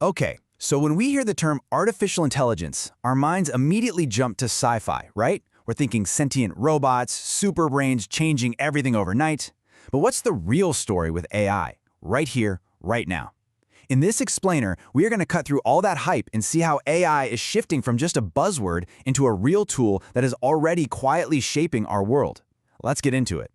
Okay, so when we hear the term artificial intelligence, our minds immediately jump to sci-fi, right? We're thinking sentient robots, super brains changing everything overnight. But what's the real story with AI? Right here, right now. In this explainer, we are going to cut through all that hype and see how AI is shifting from just a buzzword into a real tool that is already quietly shaping our world. Let's get into it.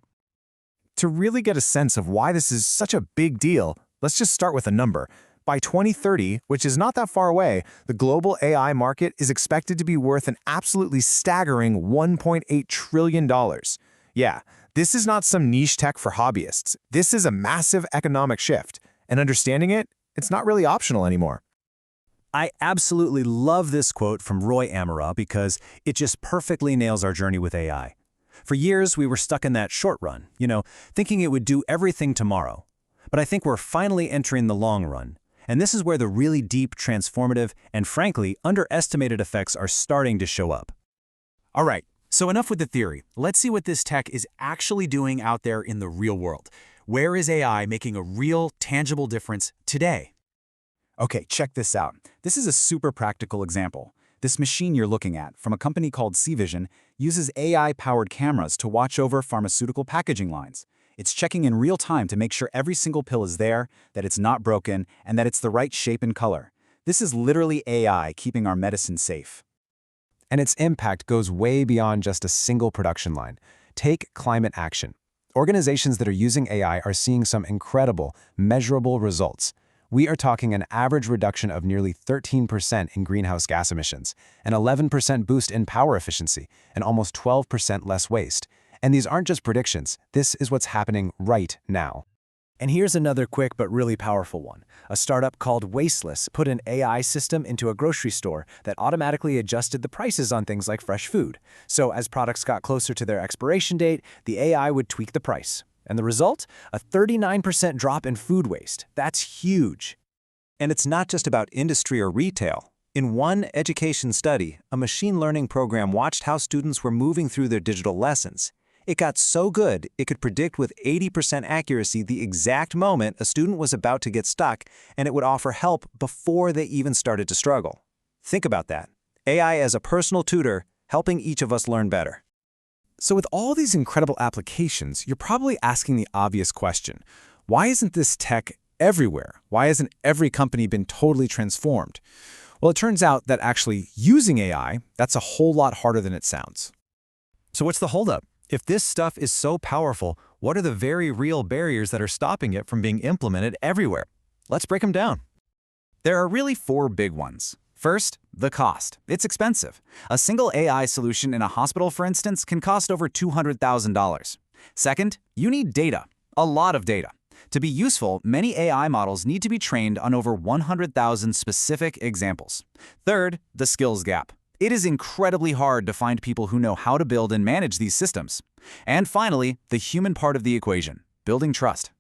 To really get a sense of why this is such a big deal, let's just start with a number. By 2030, which is not that far away, the global AI market is expected to be worth an absolutely staggering $1.8 trillion. Yeah, this is not some niche tech for hobbyists. This is a massive economic shift, and understanding it, it's not really optional anymore. I absolutely love this quote from Roy Amara because it just perfectly nails our journey with AI. For years, we were stuck in that short run, thinking it would do everything tomorrow. But I think we're finally entering the long run. And this is where the really deep, transformative, and frankly, underestimated effects are starting to show up. All right, so enough with the theory. Let's see what this tech is actually doing out there in the real world. Where is AI making a real, tangible difference today? Okay, check this out. This is a super practical example. This machine you're looking at, from a company called C-Vision, uses AI-powered cameras to watch over pharmaceutical packaging lines. It's checking in real time to make sure every single pill is there, that it's not broken, and that it's the right shape and color. This is literally AI keeping our medicine safe. And its impact goes way beyond just a single production line. Take climate action. Organizations that are using AI are seeing some incredible, measurable results. We are talking an average reduction of nearly 13% in greenhouse gas emissions, an 11% boost in power efficiency, and almost 12% less waste. And these aren't just predictions. This is what's happening right now. And here's another quick but really powerful one. A startup called Wasteless put an AI system into a grocery store that automatically adjusted the prices on things like fresh food. So as products got closer to their expiration date, the AI would tweak the price. And the result? A 39% drop in food waste. That's huge. And it's not just about industry or retail. In one education study, a machine learning program watched how students were moving through their digital lessons. It got so good, it could predict with 80% accuracy the exact moment a student was about to get stuck, and it would offer help before they even started to struggle. Think about that. AI as a personal tutor, helping each of us learn better. So with all these incredible applications, you're probably asking the obvious question. Why isn't this tech everywhere? Why hasn't every company been totally transformed? Well, it turns out that actually using AI, that's a whole lot harder than it sounds. So what's the holdup? If this stuff is so powerful, what are the very real barriers that are stopping it from being implemented everywhere? Let's break them down. There are really four big ones. First, the cost. It's expensive. A single AI solution in a hospital, for instance, can cost over $200,000. Second, you need data. A lot of data. To be useful, many AI models need to be trained on over 100,000 specific examples. Third, the skills gap. It is incredibly hard to find people who know how to build and manage these systems. And finally, the human part of the equation, building trust.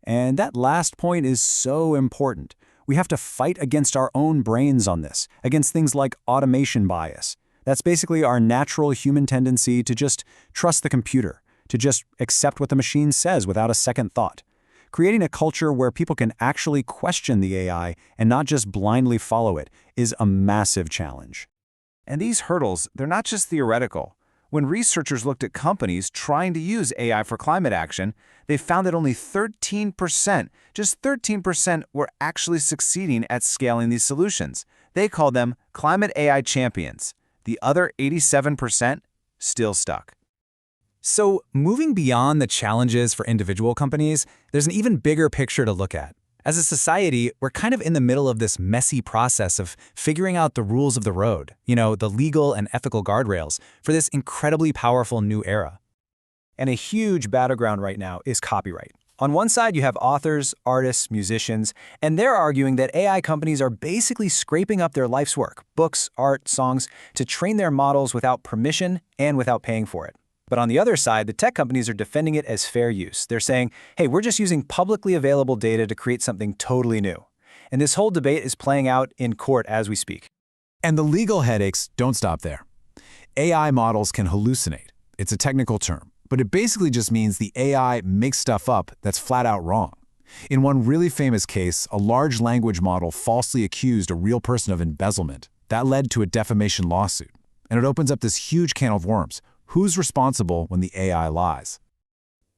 And that last point is so important. We have to fight against our own brains on this, against things like automation bias. That's basically our natural human tendency to just trust the computer, to just accept what the machine says without a second thought. Creating a culture where people can actually question the AI and not just blindly follow it is a massive challenge. And these hurdles, they're not just theoretical. When researchers looked at companies trying to use AI for climate action, they found that only 13%, just 13%, were actually succeeding at scaling these solutions. They called them climate AI champions. The other 87% still stuck. So moving beyond the challenges for individual companies, there's an even bigger picture to look at. As a society, we're kind of in the middle of this messy process of figuring out the rules of the road, the legal and ethical guardrails for this incredibly powerful new era. And a huge battleground right now is copyright. On one side, you have authors, artists, musicians, and they're arguing that AI companies are basically scraping up their life's work, books, art, songs, to train their models without permission and without paying for it. But on the other side, the tech companies are defending it as fair use. They're saying, hey, we're just using publicly available data to create something totally new. And this whole debate is playing out in court as we speak. And the legal headaches don't stop there. AI models can hallucinate. It's a technical term, but it basically just means the AI makes stuff up that's flat out wrong. In one really famous case, a large language model falsely accused a real person of embezzlement. That led to a defamation lawsuit. And it opens up this huge can of worms. Who's responsible when the AI lies?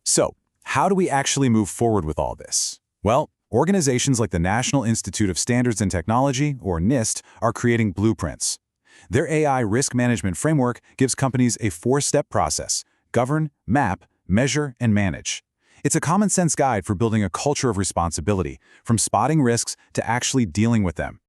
So, how do we actually move forward with all this? Well, organizations like the National Institute of Standards and Technology, or NIST, are creating blueprints. Their AI risk management framework gives companies a 4-step process: govern, map, measure, and manage. It's a common-sense guide for building a culture of responsibility, from spotting risks to actually dealing with them.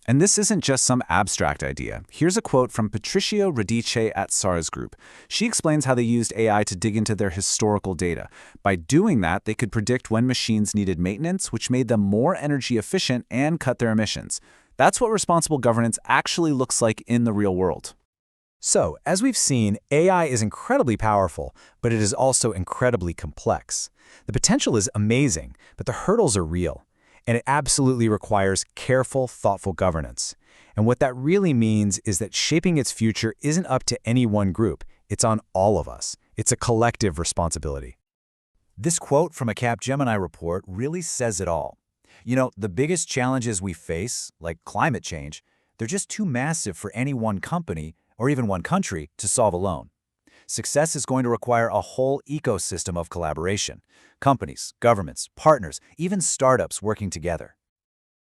And this isn't just some abstract idea. Here's a quote from Patricio Radice at SARS Group. She explains how they used AI to dig into their historical data. By doing that, they could predict when machines needed maintenance, which made them more energy efficient and cut their emissions. That's what responsible governance actually looks like in the real world. So, as we've seen, AI is incredibly powerful, but it is also incredibly complex. The potential is amazing, but the hurdles are real. And it absolutely requires careful, thoughtful governance. And what that really means is that shaping its future isn't up to any one group. It's on all of us. It's a collective responsibility. This quote from a Capgemini report really says it all. You know, the biggest challenges we face, like climate change, they're just too massive for any one company or even one country to solve alone. Success is going to require a whole ecosystem of collaboration. Companies, governments, partners, even startups working together.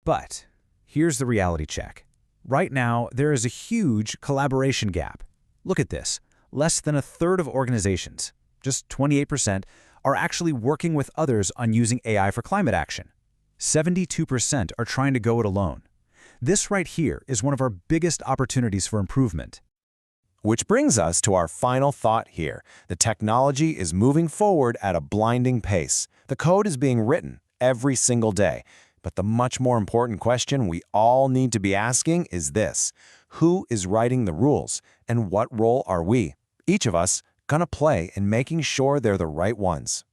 But here's the reality check. Right now, there is a huge collaboration gap. Look at this. Less than a third of organizations, just 28%, are actually working with others on using AI for climate action. 72% are trying to go it alone. This right here is one of our biggest opportunities for improvement. Which brings us to our final thought here. The technology is moving forward at a blinding pace. The code is being written every single day. But the much more important question we all need to be asking is this: who is writing the rules, and what role are we, each of us, gonna play in making sure they're the right ones?